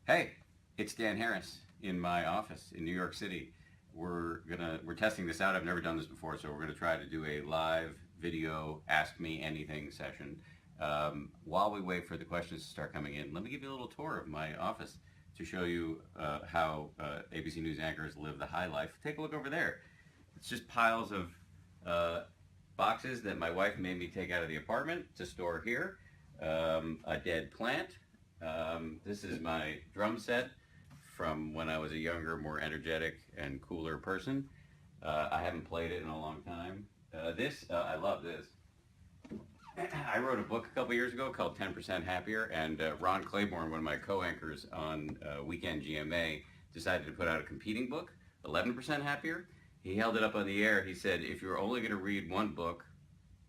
Hey, it's Dan Harris in my office in New York City. We're testing this out. I've never done this before, so we're gonna try to do a live video Ask Me Anything session. While we wait for the questions to start coming in, let me give you a little tour of my office to show you how ABC News anchors live the high life. Take a look over there. It's just piles of boxes that my wife made me take out of the apartment to store here. A dead plant. This is my drum set from when I was a younger, more energetic and cooler person. I haven't played it in a long time. I love this. I wrote a book a couple years ago called 10% Happier, and Ron Claiborne, one of my co-anchors on Weekend GMA, decided to put out a competing book, 11% Happier. He held it up on the air. He said, if you're only going to read one book,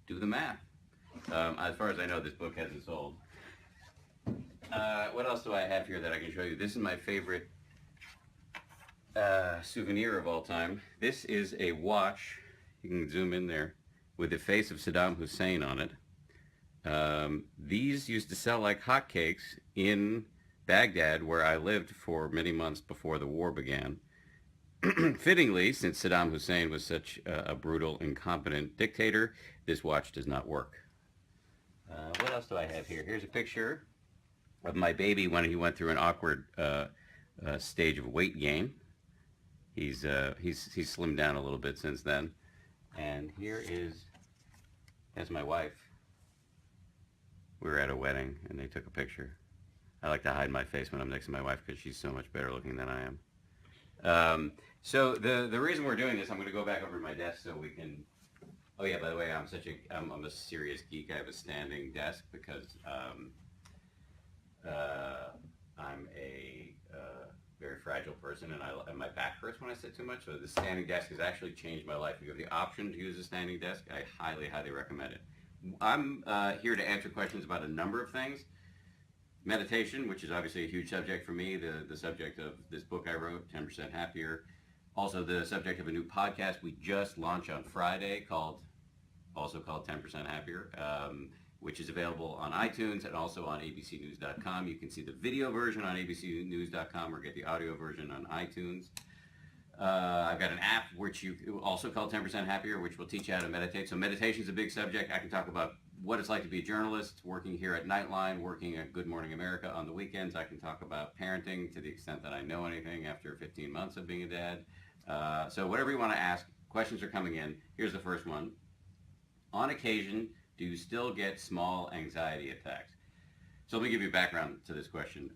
do the math. As far as I know, this book hasn't sold. What else do I have here that I can show you? This is my favorite souvenir of all time. This is a watch, you can zoom in there, with the face of Saddam Hussein on it. These used to sell like hotcakes in Baghdad, where I lived for many months before the war began. Fittingly, since Saddam Hussein was such a brutal, incompetent dictator, this watch does not work. What else do I have here? Here's a picture of my baby when he went through an awkward stage of weight gain. He's slimmed down a little bit since then. And that's my wife. We were at a wedding and they took a picture. I like to hide my face when I'm next to my wife because she's so much better looking than I am. So the reason we're doing this, I'm going to go back over to my desk so we can. Oh yeah, by the way, I'm a serious geek. I have a standing desk because I'm a very fragile person, and my back hurts when I sit too much. So the standing desk has actually changed my life. If you have the option to use a standing desk, I highly, highly recommend it. I'm here to answer questions about a number of things. Meditation, which is obviously a huge subject for me, the subject of this book I wrote, 10% Happier. Also the subject of a new podcast we just launched on Friday also called 10% Happier, which is available on iTunes and also on abcnews.com. You can see the video version on abcnews.com or get the audio version on iTunes. I've got an app which you also called 10% Happier, which will teach you how to meditate. So meditation is a big subject. I can talk about what it's like to be a journalist, working here at Nightline, working at Good Morning America on the weekends. I can talk about parenting to the extent that I know anything after 15 months of being a dad. So whatever you want to ask, questions are coming in. Here's the first one. On occasion, do you still get small anxiety attacks? So let me give you background to this question.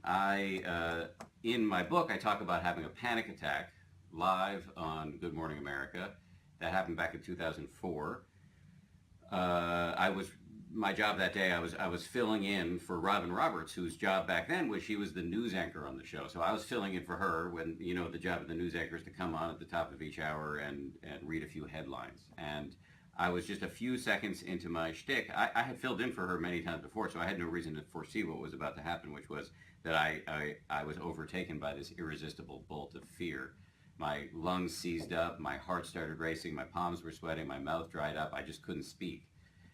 In my book, I talk about having a panic attack live on Good Morning America. That happened back in 2004. My job that day, I was filling in for Robin Roberts, whose job back then was she was the news anchor on the show. So I was filling in for her when, you know, the job of the news anchor is to come on at the top of each hour and read a few headlines. And I was just a few seconds into my shtick. I had filled in for her many times before, so I had no reason to foresee what was about to happen, which was that I was overtaken by this irresistible bolt of fear. My lungs seized up, my heart started racing, my palms were sweating, my mouth dried up, I just couldn't speak.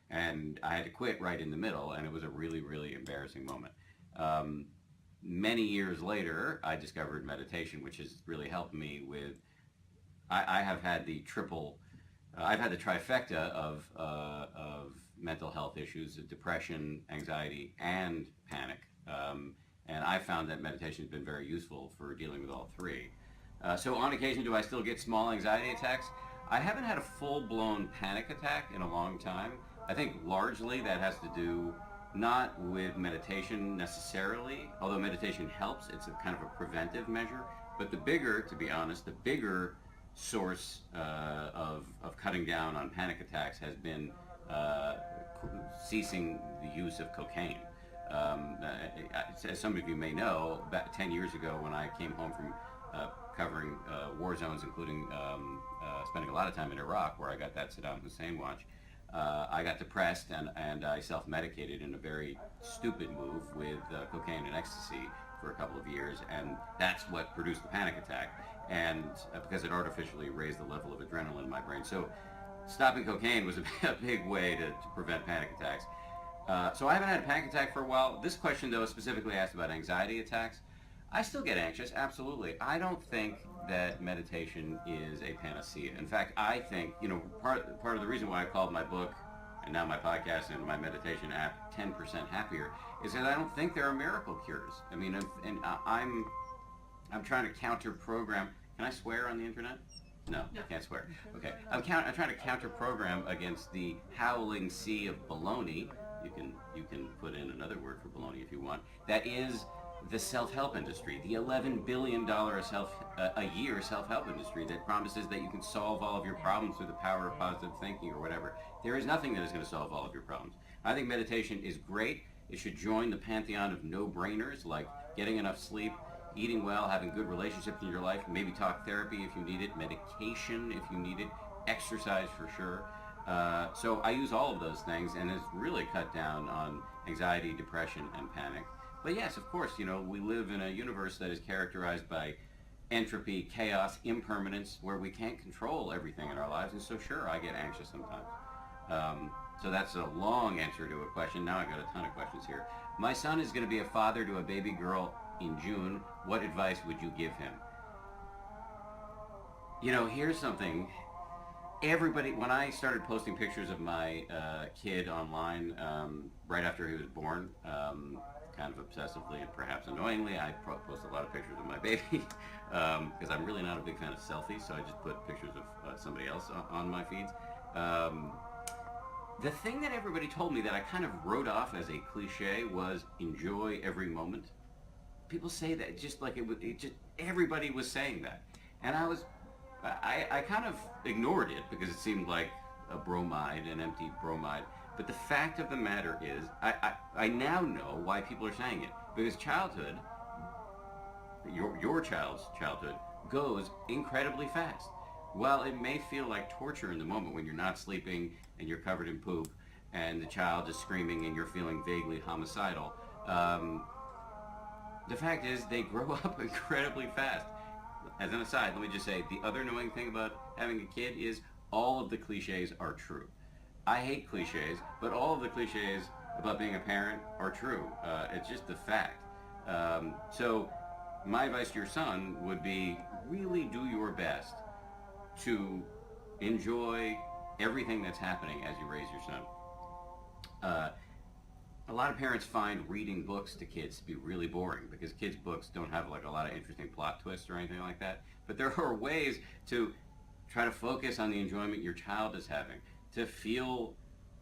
And I had to quit right in the middle, and it was a really, really embarrassing moment. Many years later, I discovered meditation, which has really helped me with, I have had the I've had the trifecta of mental health issues, depression, anxiety, and panic. And I found that meditation has been very useful for dealing with all three. So on occasion, do I still get small anxiety attacks? I haven't had a full-blown panic attack in a long time. I think largely that has to do not with meditation necessarily, although meditation helps. It's a kind of a preventive measure. But to be honest, the bigger source of cutting down on panic attacks has been ceasing the use of cocaine. As some of you may know, about 10 years ago when I came home from covering war zones, including spending a lot of time in Iraq, where I got that Saddam Hussein watch, I got depressed and I self-medicated in a very stupid move with cocaine and ecstasy for a couple of years, and that's what produced the panic attack, and because it artificially raised the level of adrenaline in my brain. So stopping cocaine was a big way to prevent panic attacks. So I haven't had a panic attack for a while. This question, though, specifically asked about anxiety attacks. I still get anxious, absolutely. I don't think that meditation is a panacea. In fact, I think, part of the reason why I called my book and now my podcast and my meditation app 10% Happier is that I don't think there are miracle cures. I mean, I'm trying to counter program. Can I swear on the internet? No, I can't swear. Okay, I'm trying to counter program against the howling sea of baloney. You can put in another word for baloney if you want. That is the self-help industry, the $11 billion a year self-help industry that promises that you can solve all of your problems through the power of positive thinking or whatever. There is nothing that is going to solve all of your problems. I think meditation is great. It should join the pantheon of no-brainers like getting enough sleep, eating well, having good relationships in your life, maybe talk therapy if you need it, medication if you need it, exercise for sure. So I use all of those things, and it's really cut down on anxiety, depression, and panic. But yes, of course, we live in a universe that is characterized by entropy, chaos, impermanence, where we can't control everything in our lives, and so sure, I get anxious sometimes. So that's a long answer to a question. Now I've got a ton of questions here. My son is going to be a father to a baby girl in June. What advice would you give him? Here's something. Everybody, when I started posting pictures of my kid online right after he was born, kind of obsessively and perhaps annoyingly, I post a lot of pictures of my baby because I'm really not a big fan of selfies, so I just put pictures of somebody else on my feeds. The thing that everybody told me that I kind of wrote off as a cliche was enjoy every moment. People say that just like it just everybody was saying that, and I kind of ignored it because it seemed like a bromide, an empty bromide. But the fact of the matter is, I now know why people are saying it. Because childhood, your child's childhood, goes incredibly fast. While it may feel like torture in the moment when you're not sleeping and you're covered in poop and the child is screaming and you're feeling vaguely homicidal, the fact is they grow up incredibly fast. As an aside, let me just say, the other annoying thing about having a kid is all of the cliches are true. I hate cliches, but all of the cliches about being a parent are true. It's just the fact. So my advice to your son would be really do your best to enjoy everything that's happening as you raise your son. A lot of parents find reading books to kids to be really boring because kids' books don't have like a lot of interesting plot twists or anything like that. But there are ways to try to focus on the enjoyment your child is having, to feel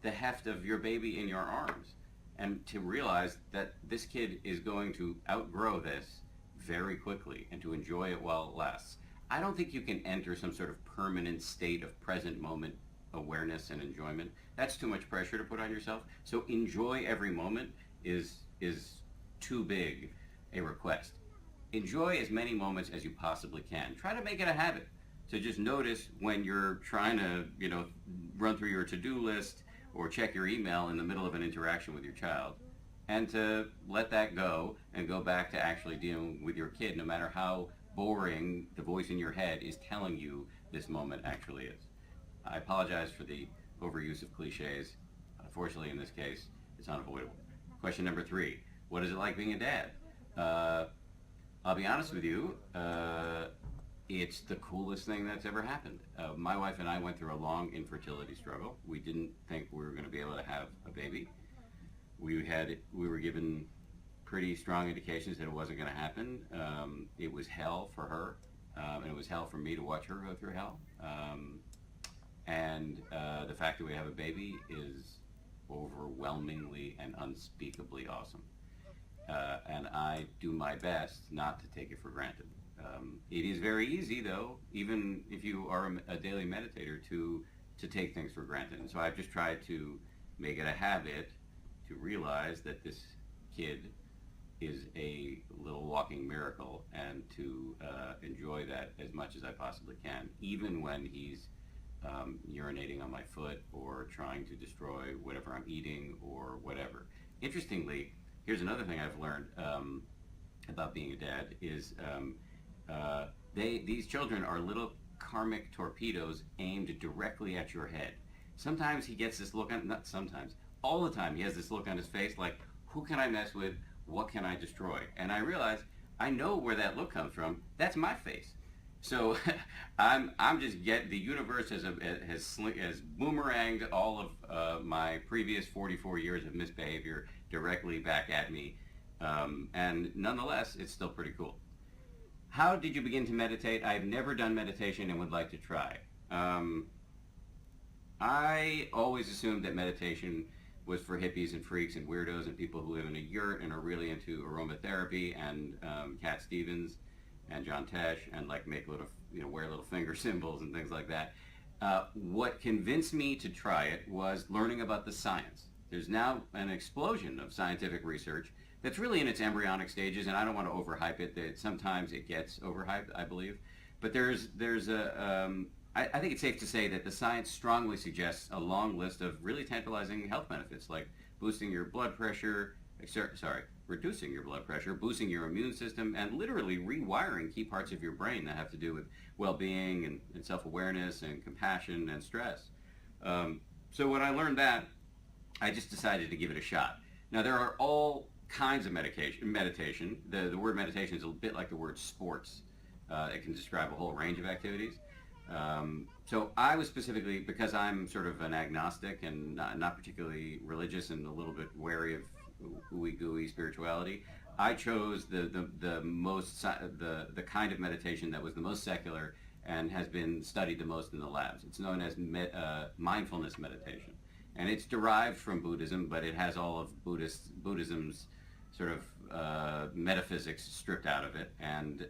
the heft of your baby in your arms, and to realize that this kid is going to outgrow this very quickly and to enjoy it while it lasts. I don't think you can enter some sort of permanent state of present moment awareness and enjoyment. That's too much pressure to put on yourself. So enjoy every moment is too big a request. Enjoy as many moments as you possibly can. Try to make it a habit to just notice when you're trying to, run through your to-do list or check your email in the middle of an interaction with your child, and to let that go and go back to actually dealing with your kid, no matter how boring the voice in your head is telling you this moment actually is. I apologize for the overuse of cliches. Unfortunately, in this case, it's unavoidable. Question number 3. What is it like being a dad? I'll be honest with you, it's the coolest thing that's ever happened. My wife and I went through a long infertility struggle. We didn't think we were going to be able to have a baby. We were given pretty strong indications that it wasn't going to happen. It was hell for her, and it was hell for me to watch her go through hell. And the fact that we have a baby is overwhelmingly and unspeakably awesome. And I do my best not to take it for granted. It is very easy, though, even if you are a daily meditator, to take things for granted. And so I've just tried to make it a habit to realize that this kid is a little walking miracle, and to enjoy that as much as I possibly can, even when he's urinating on my foot or trying to destroy whatever I'm eating or whatever. Interestingly, here's another thing I've learned about being a dad is these children are little karmic torpedoes aimed directly at your head. Sometimes he gets this look on, not sometimes, all the time he has this look on his face like, who can I mess with? What can I destroy? And I realize I know where that look comes from. That's my face. So I'm just get the universe has boomeranged all of my previous 44 years of misbehavior directly back at me, and nonetheless, it's still pretty cool. How did you begin to meditate? I've never done meditation and would like to try. Um, I always assumed that meditation was for hippies and freaks and weirdos and people who live in a yurt and are really into aromatherapy and Cat Stevens and John Tesh and like make little, wear little finger symbols and things like that. What convinced me to try it was learning about the science. There's now an explosion of scientific research that's really in its embryonic stages, and I don't want to overhype it. That sometimes it gets overhyped, I believe. But I think it's safe to say that the science strongly suggests a long list of really tantalizing health benefits, like boosting your blood pressure, reducing your blood pressure, boosting your immune system, and literally rewiring key parts of your brain that have to do with well-being and self-awareness and compassion and stress. So when I learned that, I just decided to give it a shot. Now there are all kinds of meditation. The word meditation is a bit like the word sports. It can describe a whole range of activities. So I was specifically, because I'm sort of an agnostic and not particularly religious and a little bit wary of ooey gooey spirituality, I chose the kind of meditation that was the most secular and has been studied the most in the labs. It's known as mindfulness meditation, and it's derived from Buddhism, but it has all of Buddhism's sort of metaphysics stripped out of it. And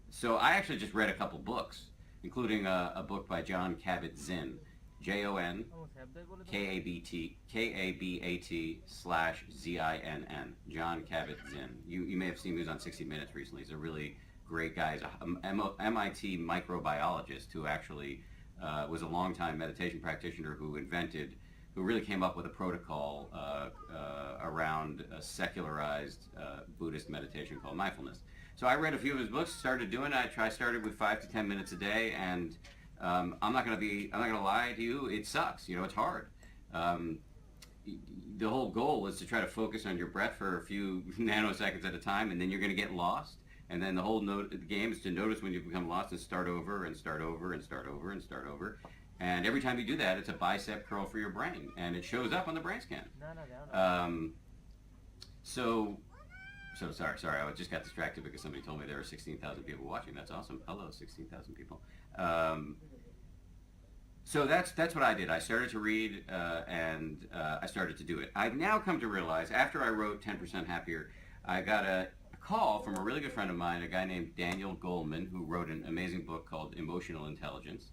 so I actually just read a couple books, including a book by John Kabat-Zinn, JON-KABAT/ZINN, John Kabat-Zinn. You may have seen him, he was on 60 Minutes recently. He's a really great guy. He's a MIT microbiologist who actually was a longtime meditation practitioner who really came up with a protocol around a secularized Buddhist meditation called mindfulness. So I read a few of his books, started doing it. I started with 5 to 10 minutes a day, and I'm not gonna lie to you, it sucks. It's hard. The whole goal is to try to focus on your breath for a few nanoseconds at a time, and then you're gonna get lost. And then the game is to notice when you become lost and start over and start over and start over and start over. And every time you do that, it's a bicep curl for your brain, and it shows up on the brain scan. So sorry, I just got distracted because somebody told me there were 16,000 people watching. That's awesome. Hello, 16,000 people. So that's what I did. I started to read and I started to do it. I've now come to realize, after I wrote 10% Happier, I got a call from a really good friend of mine, a guy named Daniel Goleman, who wrote an amazing book called Emotional Intelligence.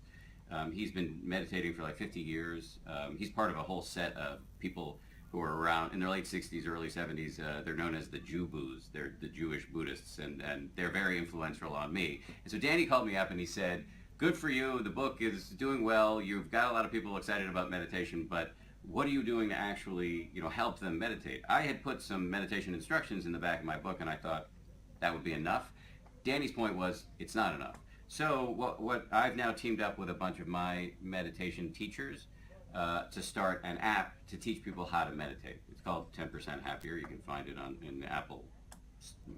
He's been meditating for like 50 years. He's part of a whole set of people who are around in their late 60s, early 70s. They're known as the Jew-Boos. They're the Jewish Buddhists, and they're very influential on me. And so Danny called me up and he said, good for you, the book is doing well, you've got a lot of people excited about meditation, but what are you doing to actually help them meditate? I had put some meditation instructions in the back of my book, and I thought that would be enough. Danny's point was, it's not enough. So what I've now teamed up with a bunch of my meditation teachers to start an app to teach people how to meditate. It's called 10% Happier. You can find it in the Apple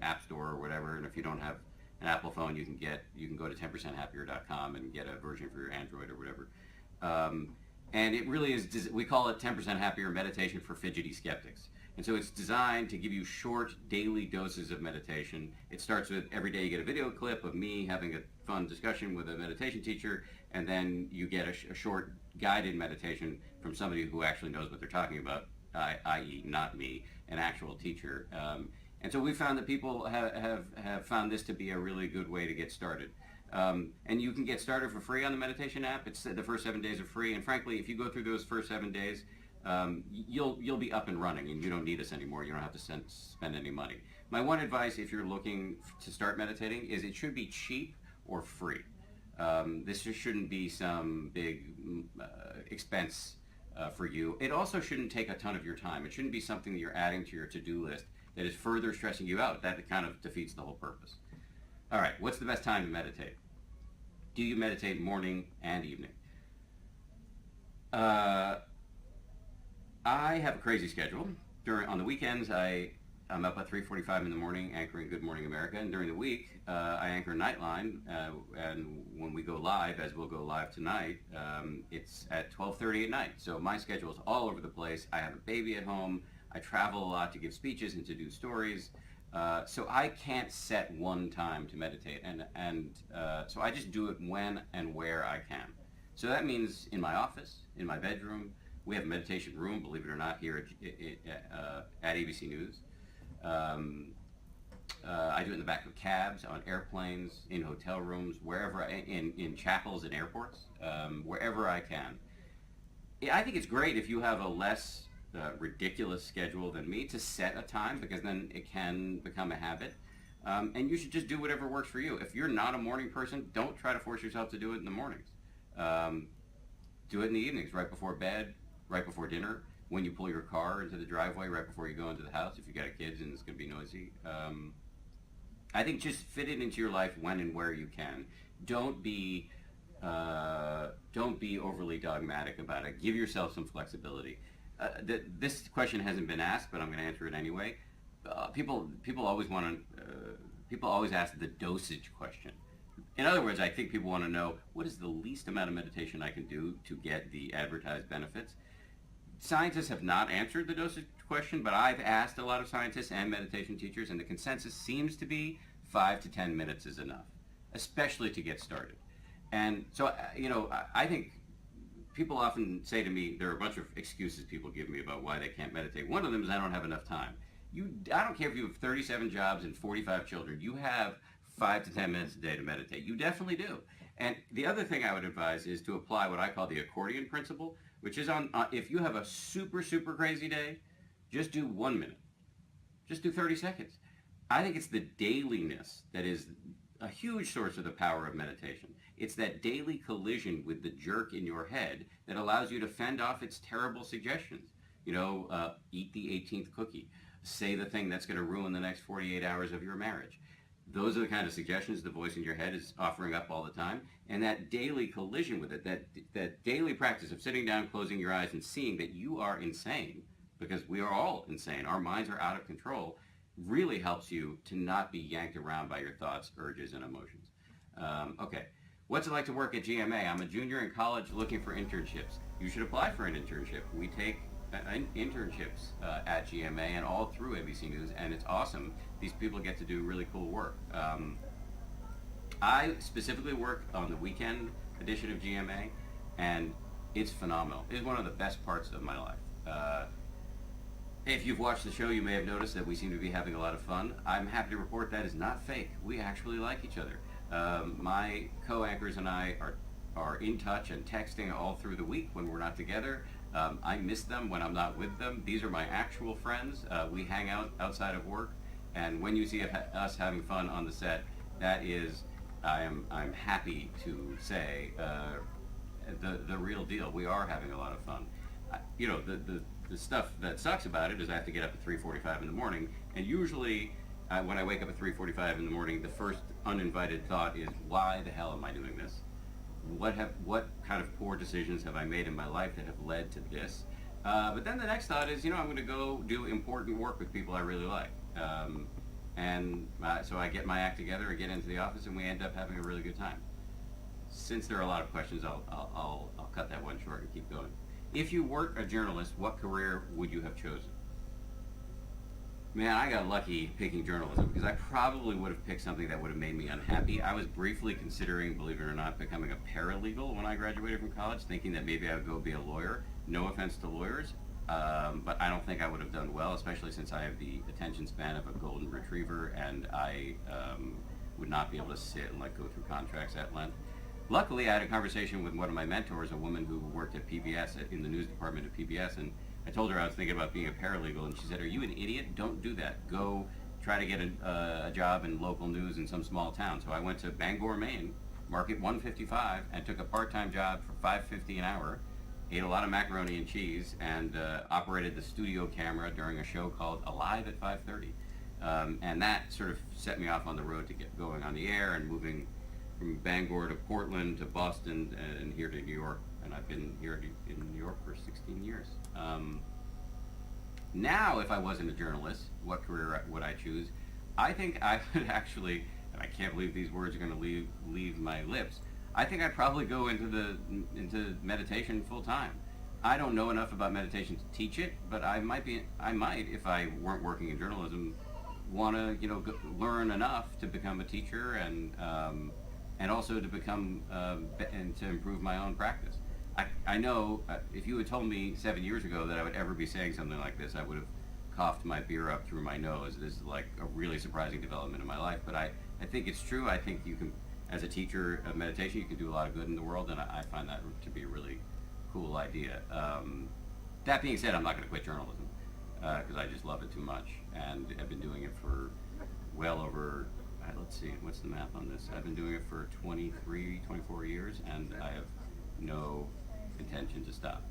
App Store or whatever. And if you don't have an Apple phone, you can go to 10percenthappier.com and get a version for your Android or whatever. And it really is, we call it 10% Happier Meditation for Fidgety Skeptics. And so it's designed to give you short daily doses of meditation. It starts with every day you get a video clip of me having a fun discussion with a meditation teacher, and then you get a short guided meditation from somebody who actually knows what they're talking about, i.e. not me, an actual teacher. And so we found that people have found this to be a really good way to get started. And you can get started for free on the meditation app. It's the first 7 days are free, and frankly, if you go through those first 7 days, you'll be up and running, and you don't need us anymore. You don't have to spend any money. My one advice, if you're looking to start meditating, is it should be cheap or free. This just shouldn't be some big expense for you. It also shouldn't take a ton of your time. It shouldn't be something that you're adding to your to-do list that is further stressing you out. That kind of defeats the whole purpose. All right, what's the best time to meditate? Do you meditate morning and evening? I have a crazy schedule. On the weekends, I I'm up at 3:45 in the morning anchoring Good Morning America, and during the week I anchor Nightline, and when we go live, as we'll go live tonight, it's at 12:30 at night. So my schedule is all over the place. I have a baby at home. I travel a lot to give speeches and to do stories. So I can't set one time to meditate, and so I just do it when and where I can. So that means in my office, in my bedroom. We have a meditation room, believe it or not, here at ABC News. I do it in the back of cabs, on airplanes, in hotel rooms, wherever, in chapels and airports, wherever I can. I think it's great if you have a less ridiculous schedule than me to set a time, because then it can become a habit. And you should just do whatever works for you. If you're not a morning person, don't try to force yourself to do it in the mornings. Do it in the evenings, right before bed, right before dinner, when you pull your car into the driveway, right before you go into the house, if you got kids and it's going to be noisy. I think just fit it into your life when and where you can. Don't be overly dogmatic about it. Give yourself some flexibility. This question hasn't been asked, but I'm going to answer it anyway. People always ask the dosage question. In other words, I think people want to know, what is the least amount of meditation I can do to get the advertised benefits? Scientists have not answered the dosage question, but I've asked a lot of scientists and meditation teachers, and the consensus seems to be 5 to 10 minutes is enough, especially to get started. And so, I think people often say to me, there are a bunch of excuses people give me about why they can't meditate. One of them is I don't have enough time. I don't care if you have 37 jobs and 45 children. You have 5 to 10 minutes a day to meditate. You definitely do. And the other thing I would advise is to apply what I call the accordion principle, which is if you have a super, super crazy day, just do 1 minute. Just do 30 seconds. I think it's the dailiness that is a huge source of the power of meditation. It's that daily collision with the jerk in your head that allows you to fend off its terrible suggestions. Eat the 18th cookie. Say the thing that's going to ruin the next 48 hours of your marriage. Those are the kind of suggestions the voice in your head is offering up all the time. And that daily collision with it, that daily practice of sitting down, closing your eyes, and seeing that you are insane, because we are all insane, our minds are out of control, really helps you to not be yanked around by your thoughts, urges, and emotions. Okay, what's it like to work at GMA? I'm a junior in college looking for internships. You should apply for an internship. We take internships at GMA and all through ABC News, and it's awesome. These people get to do really cool work. I specifically work on the weekend edition of GMA, and it's phenomenal. It's one of the best parts of my life. If you've watched the show, you may have noticed that we seem to be having a lot of fun. I'm happy to report that is not fake. We actually like each other. My co-anchors and I are in touch and texting all through the week when we're not together. I miss them when I'm not with them. These are my actual friends. We hang out outside of work, and when you see us having fun on the set, that is, I'm happy to say, the real deal. We are having a lot of fun. The stuff that sucks about it is I have to get up at 3:45 in the morning, and usually when I wake up at 3:45 in the morning, the first uninvited thought is, why the hell am I doing this? What kind of poor decisions have I made in my life that have led to this? But then the next thought is, I'm going to go do important work with people I really like. So I get my act together, I get into the office, and we end up having a really good time. Since there are a lot of questions, I'll cut that one short and keep going. If you weren't a journalist, what career would you have chosen? Man, I got lucky picking journalism, because I probably would have picked something that would have made me unhappy. I was briefly considering, believe it or not, becoming a paralegal when I graduated from college, thinking that maybe I would go be a lawyer. No offense to lawyers, but I don't think I would have done well, especially since I have the attention span of a golden retriever, and I would not be able to sit and go through contracts at length. Luckily, I had a conversation with one of my mentors, a woman who worked at PBS, in the news department at PBS, and I told her I was thinking about being a paralegal, and she said, "Are you an idiot? Don't do that. Go try to get a job in local news in some small town." So I went to Bangor, Maine, Market 155, and took a part-time job for $5.50 an hour, ate a lot of macaroni and cheese, and operated the studio camera during a show called Alive at 5:30. And that sort of set me off on the road to get going on the air and moving from Bangor to Portland to Boston and here to New York. And I've been here in New York for 16 years. Now, if I wasn't a journalist, what career would I choose? I think I would actually, and I can't believe these words are going to leave my lips. I think I'd probably go into meditation full time. I don't know enough about meditation to teach it, but I might, if I weren't working in journalism, want to learn enough to become a teacher and also to become and to improve my own practice. I know if you had told me 7 years ago that I would ever be saying something like this, I would have coughed my beer up through my nose. This is like a really surprising development in my life, but I think it's true. I think you can, as a teacher of meditation, you can do a lot of good in the world, and I find that to be a really cool idea. That being said, I'm not going to quit journalism because I just love it too much, and I've been doing it for well over, let's see, what's the math on this? I've been doing it for 23, 24 years, and I have no intention to stop.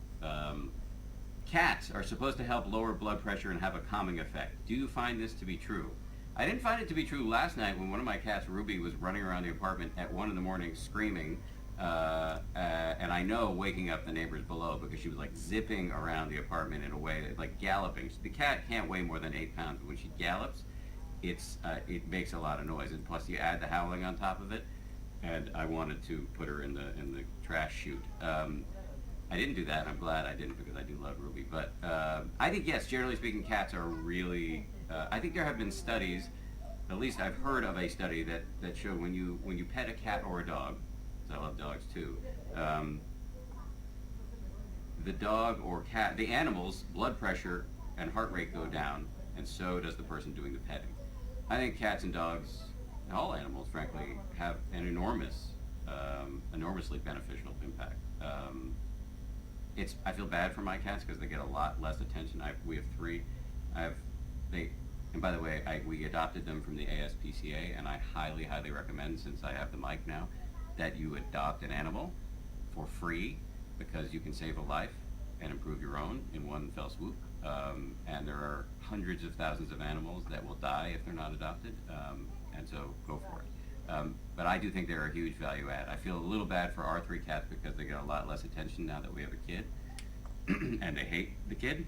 Cats are supposed to help lower blood pressure and have a calming effect. Do you find this to be true? I didn't find it to be true last night when one of my cats, Ruby, was running around the apartment at 1 in the morning screaming, and I know waking up the neighbors below because she was like zipping around the apartment in a way, like galloping. The cat can't weigh more than 8 pounds, but when she gallops, it makes a lot of noise, and plus you add the howling on top of it, and I wanted to put her in the trash chute. I didn't do that, and I'm glad I didn't because I do love Ruby. But I think, yes, generally speaking, cats are really, I think there have been studies, at least I've heard of a study that showed when you pet a cat or a dog, because I love dogs too, the dog or cat, the animal's blood pressure and heart rate go down, and so does the person doing the petting. I think cats and dogs, and all animals, frankly, have an enormously beneficial impact. I feel bad for my cats because they get a lot less attention. We have 3. And by the way, we adopted them from the ASPCA, and I highly, highly recommend, since I have the mic now, that you adopt an animal for free because you can save a life and improve your own in one fell swoop. And there are hundreds of thousands of animals that will die if they're not adopted, and so go for it. But I do think they're a huge value add. I feel a little bad for our 3 cats because they get a lot less attention now that we have a kid, and they hate the kid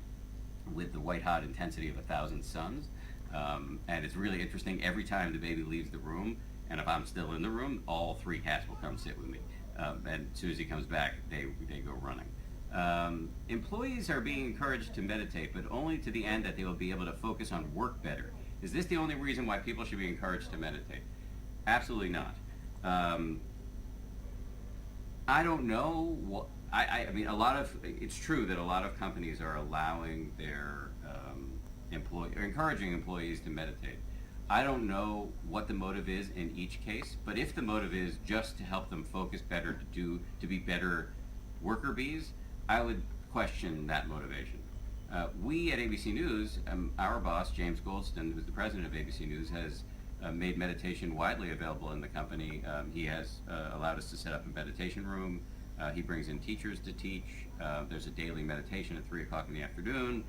with the white-hot intensity of 1,000 suns. And it's really interesting. Every time the baby leaves the room, and if I'm still in the room, all 3 cats will come sit with me. And as soon as he comes back, they go running. Employees are being encouraged to meditate, but only to the end that they will be able to focus on work better. Is this the only reason why people should be encouraged to meditate? Absolutely not. I don't know what, I mean, it's true that a lot of companies are allowing their encouraging employees to meditate. I don't know what the motive is in each case, but if the motive is just to help them focus better, to be better worker bees, I would question that motivation. We at ABC News, our boss, James Goldston, who's the president of ABC News, has made meditation widely available in the company. He has allowed us to set up a meditation room. He brings in teachers to teach. There's a daily meditation at 3 o'clock in the afternoon.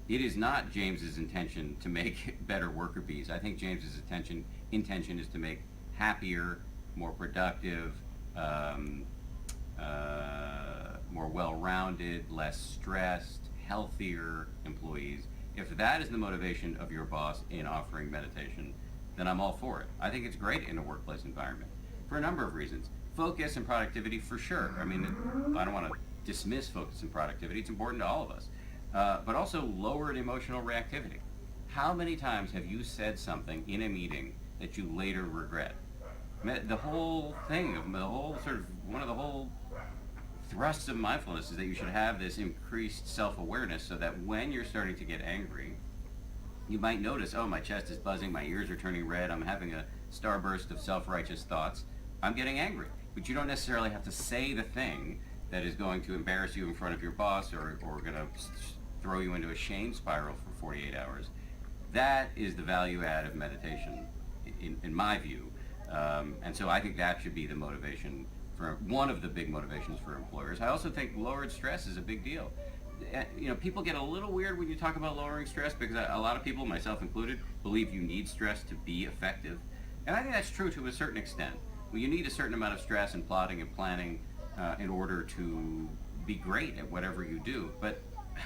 It is not James's intention to make better worker bees. I think James's intention is to make happier, more productive, more well-rounded, less stressed, healthier employees. If that is the motivation of your boss in offering meditation, then I'm all for it. I think it's great in a workplace environment for a number of reasons. Focus and productivity, for sure. I mean, I don't want to dismiss focus and productivity. It's important to all of us. But also lowered emotional reactivity. How many times have you said something in a meeting that you later regret? The whole thing, one of the whole thrusts of mindfulness is that you should have this increased self-awareness so that when you're starting to get angry, you might notice, oh, my chest is buzzing, my ears are turning red, I'm having a starburst of self-righteous thoughts, I'm getting angry. But you don't necessarily have to say the thing that is going to embarrass you in front of your boss or going to throw you into a shame spiral for 48 hours. That is the value add of meditation, in my view. And so I think that should be the motivation, for one of the big motivations for employers. I also think lowered stress is a big deal. People get a little weird when you talk about lowering stress because a lot of people, myself included, believe you need stress to be effective. And I think that's true to a certain extent. Well, you need a certain amount of stress and plotting and planning in order to be great at whatever you do. But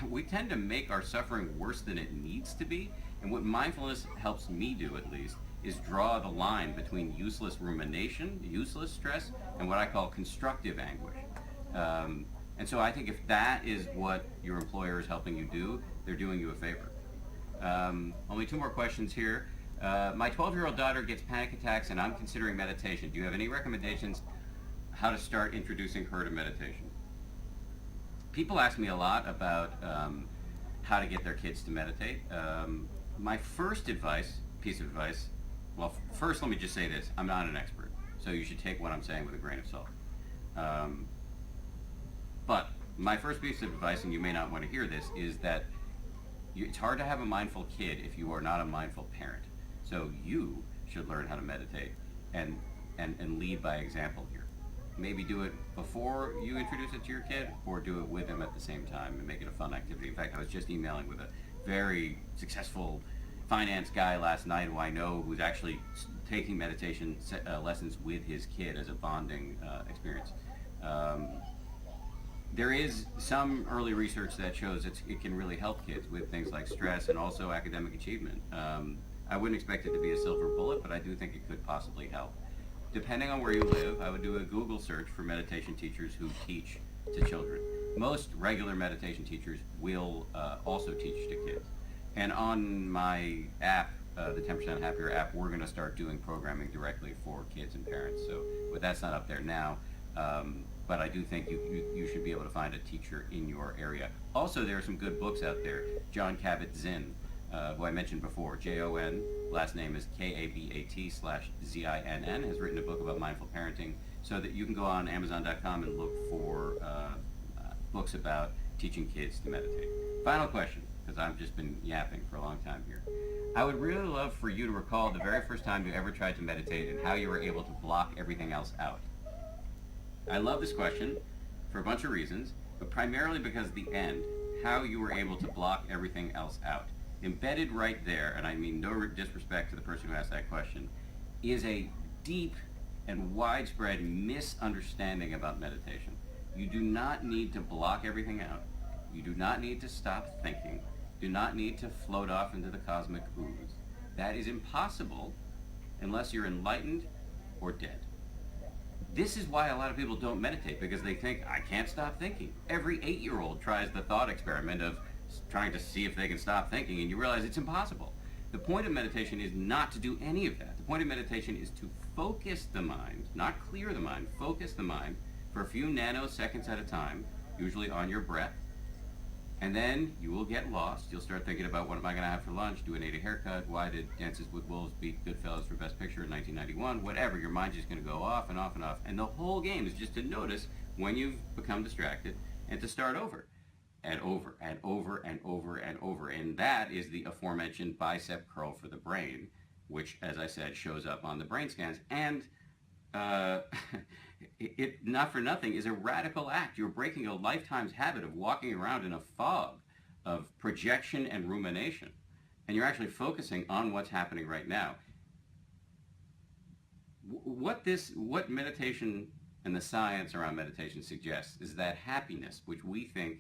we tend to make our suffering worse than it needs to be. And what mindfulness helps me do, at least, is draw the line between useless rumination, useless stress, and what I call constructive anguish. And so I think if that is what your employer is helping you do, they're doing you a favor. Only two more questions here. My 12-year-old daughter gets panic attacks and I'm considering meditation. Do you have any recommendations how to start introducing her to meditation? People ask me a lot about how to get their kids to meditate. My first piece of advice, well, first let me just say this. I'm not an expert, so you should take what I'm saying with a grain of salt. But my first piece of advice, and you may not want to hear this, is that it's hard to have a mindful kid if you are not a mindful parent. So you should learn how to meditate and lead by example here. Maybe do it before you introduce it to your kid, or do it with them at the same time and make it a fun activity. In fact, I was just emailing with a very successful finance guy last night who I know who's actually taking meditation lessons with his kid as a bonding experience. There is some early research that shows it can really help kids with things like stress and also academic achievement. I wouldn't expect it to be a silver bullet, but I do think it could possibly help. Depending on where you live, I would do a Google search for meditation teachers who teach to children. Most regular meditation teachers will also teach to kids. And on my app, the 10% Happier app, we're going to start doing programming directly for kids and parents. So, but that's not up there now. But I do think you should be able to find a teacher in your area. Also, there are some good books out there. John Kabat-Zinn, who I mentioned before, Jon, last name is Kabat/Zinn, has written a book about mindful parenting, so that you can go on Amazon.com and look for books about teaching kids to meditate. Final question, because I've just been yapping for a long time here. I would really love for you to recall the very first time you ever tried to meditate and how you were able to block everything else out. I love this question for a bunch of reasons, but primarily because the end, how you were able to block everything else out. Embedded right there, and I mean no disrespect to the person who asked that question, is a deep and widespread misunderstanding about meditation. You do not need to block everything out. You do not need to stop thinking. Do not need to float off into the cosmic ooze. That is impossible unless you're enlightened or dead. This is why a lot of people don't meditate, because they think, I can't stop thinking. Every 8-year-old tries the thought experiment of trying to see if they can stop thinking, and you realize it's impossible. The point of meditation is not to do any of that. The point of meditation is to focus the mind, not clear the mind, focus the mind for a few nanoseconds at a time, usually on your breath, and then you will get lost. You'll start thinking about, what am I going to have for lunch? Do I need a haircut? Why did Dances with Wolves beat Goodfellas for Best Picture in 1991? Whatever, your mind's just going to go off and off and off. And the whole game is just to notice when you've become distracted and to start over. And over and over and over and over. And that is the aforementioned bicep curl for the brain, which, as I said, shows up on the brain scans. And it, not for nothing, is a radical act. You're breaking a lifetime's habit of walking around in a fog of projection and rumination. And you're actually focusing on what's happening right now. What meditation and the science around meditation suggests is that happiness, which we think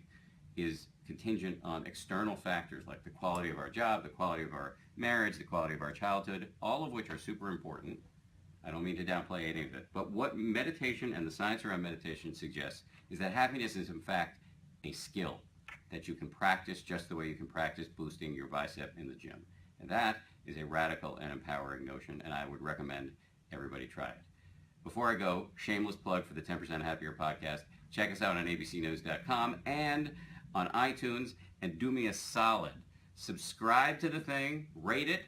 is contingent on external factors like the quality of our job, the quality of our marriage, the quality of our childhood, all of which are super important. I don't mean to downplay any of it, but what meditation and the science around meditation suggests is that happiness is in fact a skill that you can practice just the way you can practice boosting your bicep in the gym. And that is a radical and empowering notion, and I would recommend everybody try it. Before I go, shameless plug for the 10% Happier podcast. Check us out on abcnews.com and on iTunes, and do me a solid. Subscribe to the thing, rate it,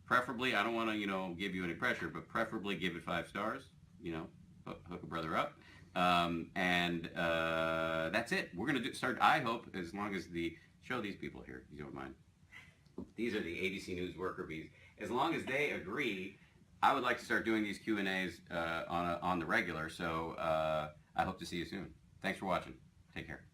preferably, I don't want to, give you any pressure, but preferably give it 5 stars, hook a brother up. That's it. We're going to start, I hope, as long as show these people here, if you don't mind. These are the ABC News worker bees. As long as they agree, I would like to start doing these Q&As on the regular, so I hope to see you soon. Thanks for watching. Take care.